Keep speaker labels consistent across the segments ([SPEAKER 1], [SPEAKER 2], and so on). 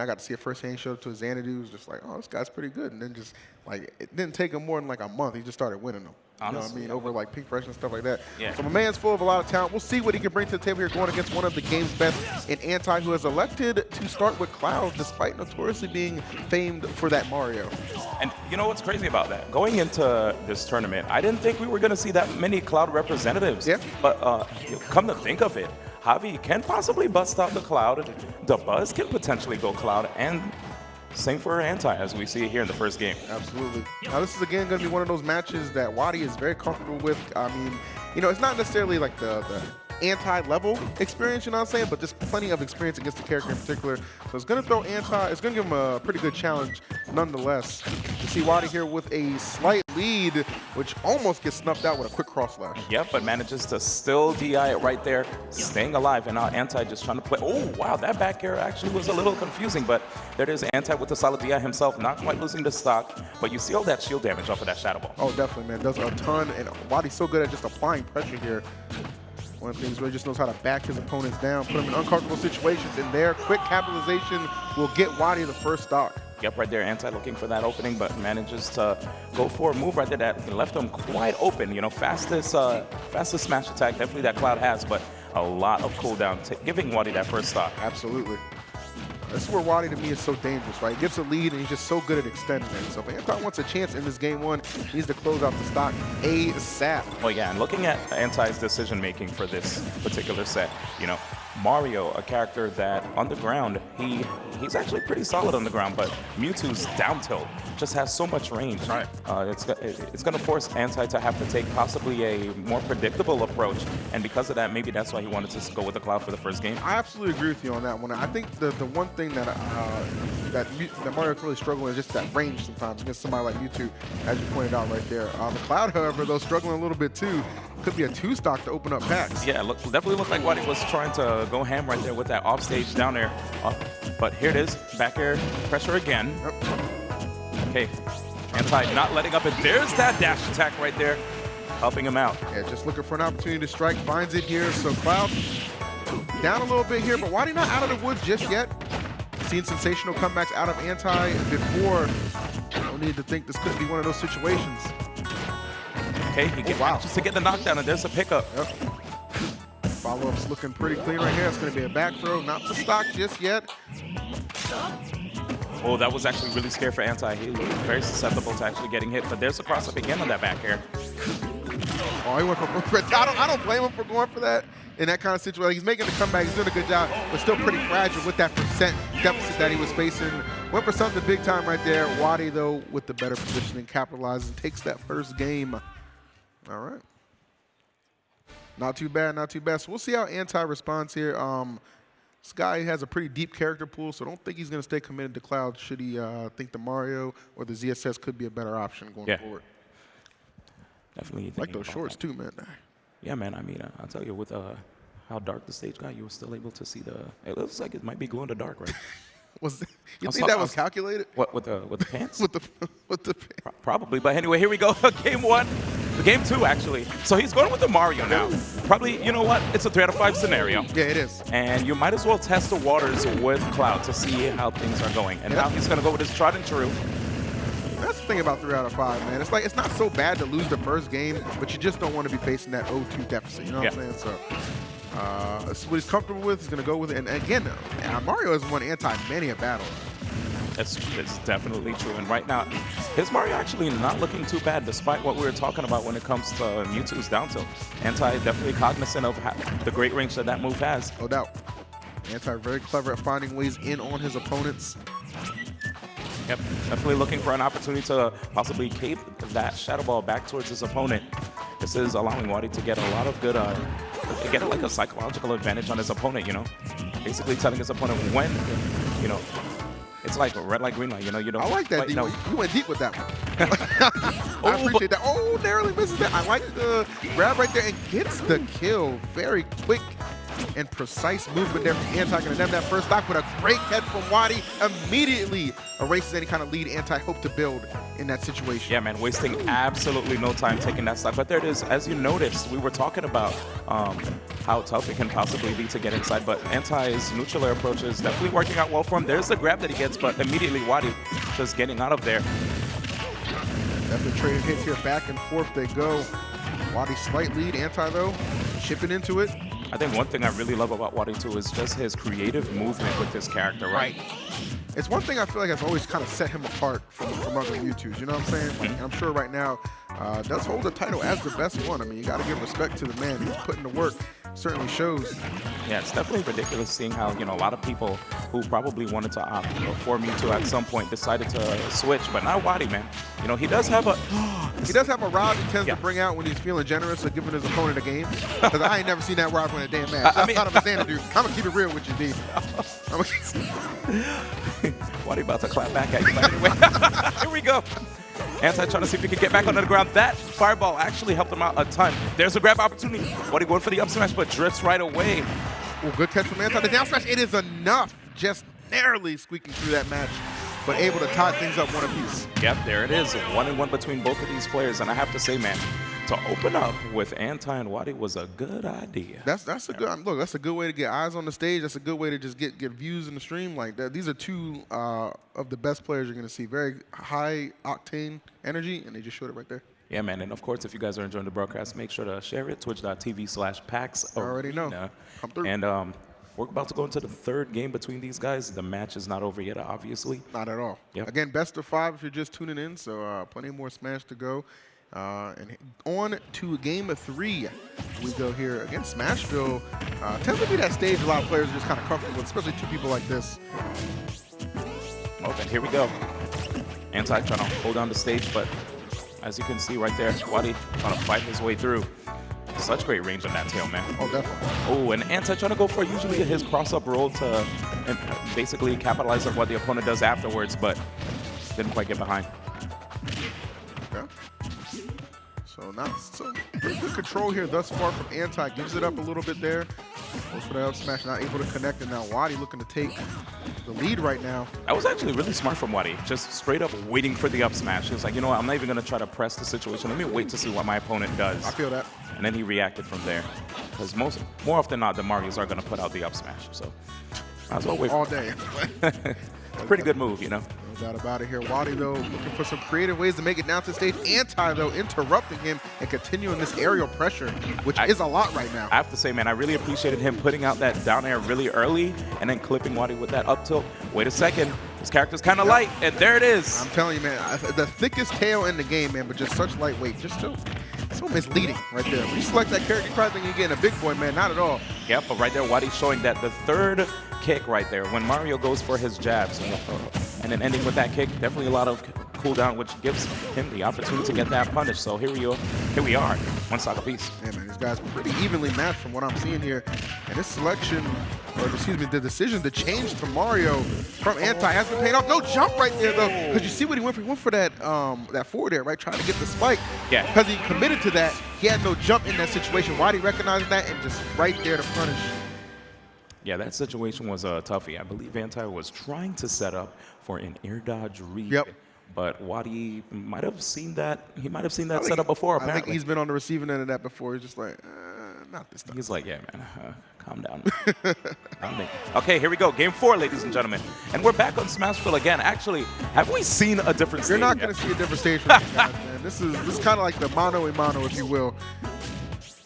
[SPEAKER 1] I got to see it firsthand. Showed up to his Xanadu. Was just like, oh, this guy's pretty good. And then just like it didn't take him more than like a month. He just started winning them. You know what I mean? Over like Pink Fresh and stuff like that.
[SPEAKER 2] Yeah.
[SPEAKER 1] So my man's full of a lot of talent. We'll see what he can bring to the table here going against one of the game's best in Anti, who has elected to start with Cloud despite notoriously being famed for that Mario.
[SPEAKER 2] And you know what's crazy about that? Going into this tournament, I didn't think we were going to see that many Cloud representatives.
[SPEAKER 1] Yeah.
[SPEAKER 2] But come to think of it, Javi can possibly bust out the Cloud. The Buzz can potentially go Cloud, and same for Anti, as we see here in the first game.
[SPEAKER 1] Absolutely. Now, this is, again, going to be one of those matches that WaDi is very comfortable with. I mean, you know, it's not necessarily like the anti-level experience, you know what I'm saying, but just plenty of experience against the character in particular. So it's going to throw Anti, it's going to give him a pretty good challenge nonetheless. You see WaDi here with a slight lead, which almost gets snuffed out with a quick cross slash.
[SPEAKER 2] Yep, but manages to still DI it right there, staying alive, and now Anti just trying to play. Oh, wow, that back air actually was a little confusing, but there it is, Anti with the solid DI himself, not quite losing the stock, but you see all that shield damage off of that Shadow Ball.
[SPEAKER 1] Oh, definitely, man. Does a ton, and WaDi's so good at just applying pressure here. One of the things really just knows how to back his opponents down, put them in uncomfortable situations, and their quick capitalization will get WaDi the first stock.
[SPEAKER 2] Yep, right there, Anti looking for that opening, but manages to go for a move right there that left him quite open. You know, fastest smash attack, definitely that Cloud has, but a lot of cooldown, giving WaDi that first stock.
[SPEAKER 1] Absolutely. This is where WaDi to me is so dangerous, right? He gets a lead and he's just so good at extending it. So if Anti wants a chance in this game one, he needs to close out the stock ASAP.
[SPEAKER 2] Well, yeah, and looking at Anti's decision making for this particular set, you know, Mario, a character that on the ground, he's actually pretty solid on the ground, but Mewtwo's down tilt just has so much range.
[SPEAKER 1] Right.
[SPEAKER 2] It's going to force Anti to have to take possibly a more predictable approach, and because of that, maybe that's why he wanted to go with the Cloud for the first game.
[SPEAKER 1] I absolutely agree with you on that one. I think the one thing that Mario can really struggle with is just that range sometimes against somebody like Mewtwo, as you pointed out right there. The Cloud, however, though, struggling a little bit too. Could be a two-stock to open up PAX.
[SPEAKER 2] Yeah, definitely looked like WaDi was trying to go ham right there with that offstage down there. But here it is, back air pressure again.
[SPEAKER 1] Yep.
[SPEAKER 2] Okay, Anti not letting up, and there's that dash attack right there, helping him out.
[SPEAKER 1] Yeah, just looking for an opportunity to strike, finds it here. So Cloud down a little bit here, but WaDi not out of the woods just yet. Seen sensational comebacks out of Anti before. No need to think this could be one of those situations.
[SPEAKER 2] Okay, he manages to get the knockdown, and there's a pickup.
[SPEAKER 1] Yep. Follow-up's looking pretty clean right here. It's going to be a back throw, not the stock just yet.
[SPEAKER 2] Oh, that was actually really scary for Anti. He was very susceptible to actually getting hit, but there's a cross-up again on that back air.
[SPEAKER 1] Oh, he went for I don't blame him for going for that in that kind of situation. He's making the comeback. He's doing a good job, but still pretty fragile with that percent deficit that he was facing. Went for something big time right there. WaDi, though, with the better positioning, capitalizes and takes that first game. All right. Not too bad, not too bad. So we'll see how Anti responds here. This guy has a pretty deep character pool, so I don't think he's going to stay committed to Cloud should he think the Mario or the ZSS could be a better option going forward.
[SPEAKER 2] Definitely.
[SPEAKER 1] Like those shorts too, man.
[SPEAKER 2] Yeah, man. I mean, I'll tell you, with how dark the stage got, you were still able to see the. It looks like it might be glow in the dark, right?
[SPEAKER 1] You think that was calculated?
[SPEAKER 2] What with the pants?
[SPEAKER 1] with the
[SPEAKER 2] Probably, but anyway, here we go. Game one, game two actually. So he's going with the Mario now. Probably, you know what? It's a 3 out of 5 scenario.
[SPEAKER 1] Yeah, it is.
[SPEAKER 2] And you might as well test the waters with Cloud to see how things are going. And now he's going to go with his tried and true.
[SPEAKER 1] That's the thing about 3 out of 5, man. It's like it's not so bad to lose the first game, but you just don't want to be facing that 0-2 deficit. You know what I'm saying? So. This is what he's comfortable with. He's going to go with it. And again, Mario has won Anti many a battle.
[SPEAKER 2] It's definitely true. And right now, his Mario actually not looking too bad, despite what we were talking about when it comes to Mewtwo's down tilt. Anti definitely cognizant of the great range that move has.
[SPEAKER 1] No doubt. Anti very clever at finding ways in on his opponents.
[SPEAKER 2] Yep, definitely looking for an opportunity to possibly cave that Shadow Ball back towards his opponent. This is allowing WaDi to get a lot of good, get like a psychological advantage on his opponent, you know? Basically telling his opponent when, you know, it's like a red light, green light, you know? You don't.
[SPEAKER 1] I like that,
[SPEAKER 2] no.
[SPEAKER 1] You went deep with that one. I appreciate that. Oh, narrowly misses that. I like the grab right there and gets the kill. Very quick and precise movement there from Anti. Gonna nab that first stock with a great catch from WaDi. Immediately erases any kind of lead Anti hope to build in that situation.
[SPEAKER 2] Yeah, man, wasting absolutely no time taking that stock. But there it is. As you noticed, we were talking about how tough it can possibly be to get inside. But Anti's neutral air approach is definitely working out well for him. There's the grab that he gets, but immediately WaDi just getting out of there.
[SPEAKER 1] Definitely trading hits here, back and forth they go. WaDi slight lead, Anti though, chipping into it.
[SPEAKER 2] I think one thing I really love about WaDi too is just his creative movement with this character, right?
[SPEAKER 1] It's one thing I feel like has always kind of set him apart from other YouTubers, you know what I'm saying? Like, and I'm sure right now does hold the title as the best one. I mean, you got to give respect to the man. He's putting the work. Certainly shows.
[SPEAKER 2] Yeah, it's definitely ridiculous seeing how, you know, a lot of people who probably wanted to opt for Mewtwo at some point decided to switch, but not WaDi, man. You know, he does have a
[SPEAKER 1] rod he tends to bring out when he's feeling generous or giving his opponent a game. Because I ain't never seen that rod win a damn match. That's not a Xanadu. I'm gonna keep it real with you, D.
[SPEAKER 2] WaDi about to clap back at you, but anyway. Here we go. Anti trying to see if he can get back onto the ground. That fireball actually helped him out a ton. There's a grab opportunity. WaDi going for the up smash, but drifts right away.
[SPEAKER 1] Well, good catch from Anti. The down smash, it is enough. Just narrowly squeaking through that match, but able to tie things up one apiece.
[SPEAKER 2] Yep, there it is. 1-1 between both of these players. And I have to say, man, to open up with Anti and WaDi was a good idea.
[SPEAKER 1] That's a good look. That's a good way to get eyes on the stage. That's a good way to just get views in the stream like that. These are two of the best players you're going to see. Very high octane energy, and they just showed it right there.
[SPEAKER 2] Yeah, man. And of course, if you guys are enjoying the broadcast, make sure to share it. Twitch.tv/PAX.
[SPEAKER 1] I already know. Come through.
[SPEAKER 2] And we're about to go into the third game between these guys. The match is not over yet, obviously.
[SPEAKER 1] Not at all.
[SPEAKER 2] Yep.
[SPEAKER 1] Again, best of 5 if you're just tuning in. So plenty more Smash to go. And on to game 3 we go here. Again, Smashville tends to be that stage a lot of players are just kind of comfortable with, especially two people like this.
[SPEAKER 2] Oh, and here we go. Anti trying to hold down the stage, but as you can see right there, WaDi trying to fight his way through. Such great range on that tail, man.
[SPEAKER 1] Oh, definitely.
[SPEAKER 2] Oh, and Anti trying to go for usually his cross-up roll to basically capitalize on what the opponent does afterwards, but didn't quite get behind.
[SPEAKER 1] Yeah. So not some pretty good control here thus far from Anti. Gives it up a little bit there. Goes for the up smash, not able to connect, and now WaDi looking to take the lead right now.
[SPEAKER 2] That was actually really smart from WaDi, just straight up waiting for the up smash. He was like, you know what, I'm not even going to try to press the situation. Let me wait to see what my opponent does.
[SPEAKER 1] I feel that.
[SPEAKER 2] And then he reacted from there. Because more often than not, the Marios are going to put out the up smash. So might as well wait
[SPEAKER 1] all day.
[SPEAKER 2] Pretty good move, you know.
[SPEAKER 1] No doubt about it here. WaDi, though, looking for some creative ways to make it down to the stage. Anti, though, interrupting him and continuing this aerial pressure, which is a lot right now.
[SPEAKER 2] I have to say, man, I really appreciated him putting out that down air really early and then clipping WaDi with that up tilt. Wait a second. This character's kind of light, and there it is.
[SPEAKER 1] I'm telling you, man, the thickest tail in the game, man, but just such lightweight. Just so misleading right there. When you select that character, you probably think you're getting a big boy, man. Not at all.
[SPEAKER 2] Yep, but right there, WaDi showing that the third kick right there, when Mario goes for his jabs, and then ending with that kick, definitely a lot of cooldown, which gives him the opportunity to get that punish. So here we are, one stock apiece.
[SPEAKER 1] Yeah, man, these guys pretty evenly matched from what I'm seeing here. And this selection, or excuse me, the decision to change to Mario from Anti has been paying off. No jump right there, though, because you see what he went for. He went for that that forward air, right, trying to get the spike.
[SPEAKER 2] Yeah.
[SPEAKER 1] Because he committed to that, he had no jump in that situation. WaDi recognized that and just right there to punish.
[SPEAKER 2] Yeah, that situation was a toughie. I believe Anti was trying to set up for an air dodge read.
[SPEAKER 1] Yep.
[SPEAKER 2] But WaDi might have seen that. He might have seen that setup before, apparently.
[SPEAKER 1] I think he's been on the receiving end of that before. He's just like, not this time.
[SPEAKER 2] He's like, yeah, man, calm down. Okay, here we go. Game 4, ladies and gentlemen. And we're back on Smashville again. Actually, have we seen a different stage?
[SPEAKER 1] You're not going to see a different stage from these guys, man. This is kind of like the mano-a-mano, if you will.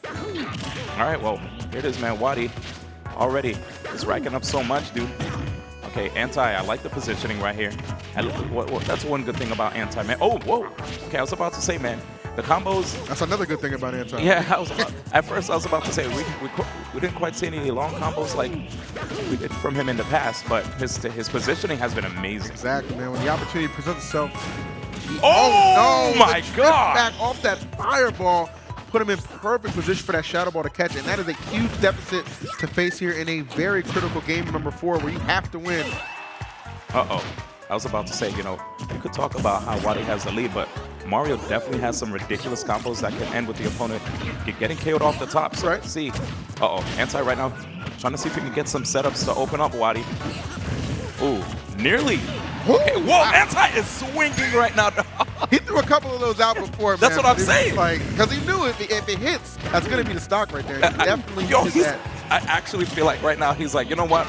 [SPEAKER 2] All right, well, here it is, man. WaDi already is racking up so much, dude. Okay, Anti, I like the positioning right here. That's one good thing about Anti, man. Oh, whoa. Okay, I was about to say, man, the combos.
[SPEAKER 1] That's another good thing about Anti.
[SPEAKER 2] Yeah, at first I was about to say we didn't quite see any long combos like we did from him in the past, but his positioning has been amazing.
[SPEAKER 1] Exactly, man. When the opportunity presents itself.
[SPEAKER 2] Oh,
[SPEAKER 1] no,
[SPEAKER 2] my God.
[SPEAKER 1] Back off that fireball. Put him in perfect position for that shadow ball to catch, and that is a huge deficit to face here in a very critical game number 4 where you have to win.
[SPEAKER 2] Uh-oh. I was about to say, you know, you could talk about how WaDi has the lead, but Mario definitely has some ridiculous combos that can end with the opponent getting KO'd off the top. So let's see. Uh-oh. Anti right now trying to see if he can get some setups to open up WaDi. Ooh, nearly Okay, whoa, Anti is swinging right now.
[SPEAKER 1] He threw a couple of those out before, man.
[SPEAKER 2] That's what I'm saying.
[SPEAKER 1] Because he knew if it hits, that's going to be the stock right there. He definitely needed that.
[SPEAKER 2] I actually feel like right now he's like, you know what?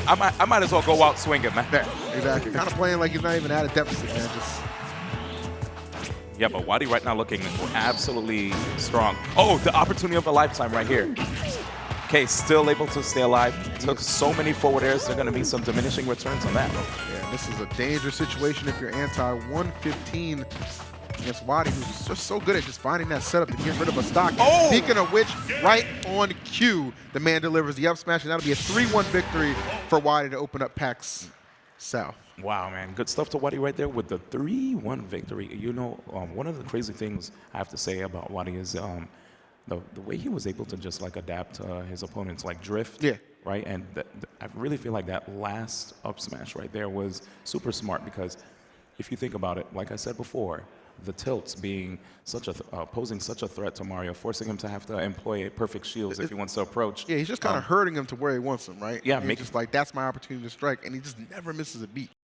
[SPEAKER 2] I might as well go out swinging, man.
[SPEAKER 1] Yeah, exactly. Kind of playing like he's not even at a deficit, man.
[SPEAKER 2] Yeah, but WaDi right now looking absolutely strong. Oh, the opportunity of a lifetime right here. Okay, still able to stay alive. Took so many forward airs. There are going to be some diminishing returns on that.
[SPEAKER 1] Yeah, this is a dangerous situation if you're anti-115 against WaDi, who's just so good at just finding that setup to get rid of a stock.
[SPEAKER 2] Oh!
[SPEAKER 1] Speaking of which, right on cue, the man delivers the up smash, and that'll be a 3-1 victory for WaDi to open up PAX South.
[SPEAKER 2] Wow, man. Good stuff to WaDi right there with the 3-1 victory. You know, one of the crazy things I have to say about WaDi is the way he was able to just like adapt his opponents like drift.
[SPEAKER 1] Yeah.
[SPEAKER 2] Right? And I really feel like that last up smash right there was super smart because if you think about it, like I said before, the tilts being such a posing such a threat to Mario, forcing him to have to employ perfect shields if he wants to approach.
[SPEAKER 1] Yeah, he's just kind of hurting him to where he wants him, right?
[SPEAKER 2] Yeah,
[SPEAKER 1] just like, that's my opportunity to strike, and he just never misses a beat.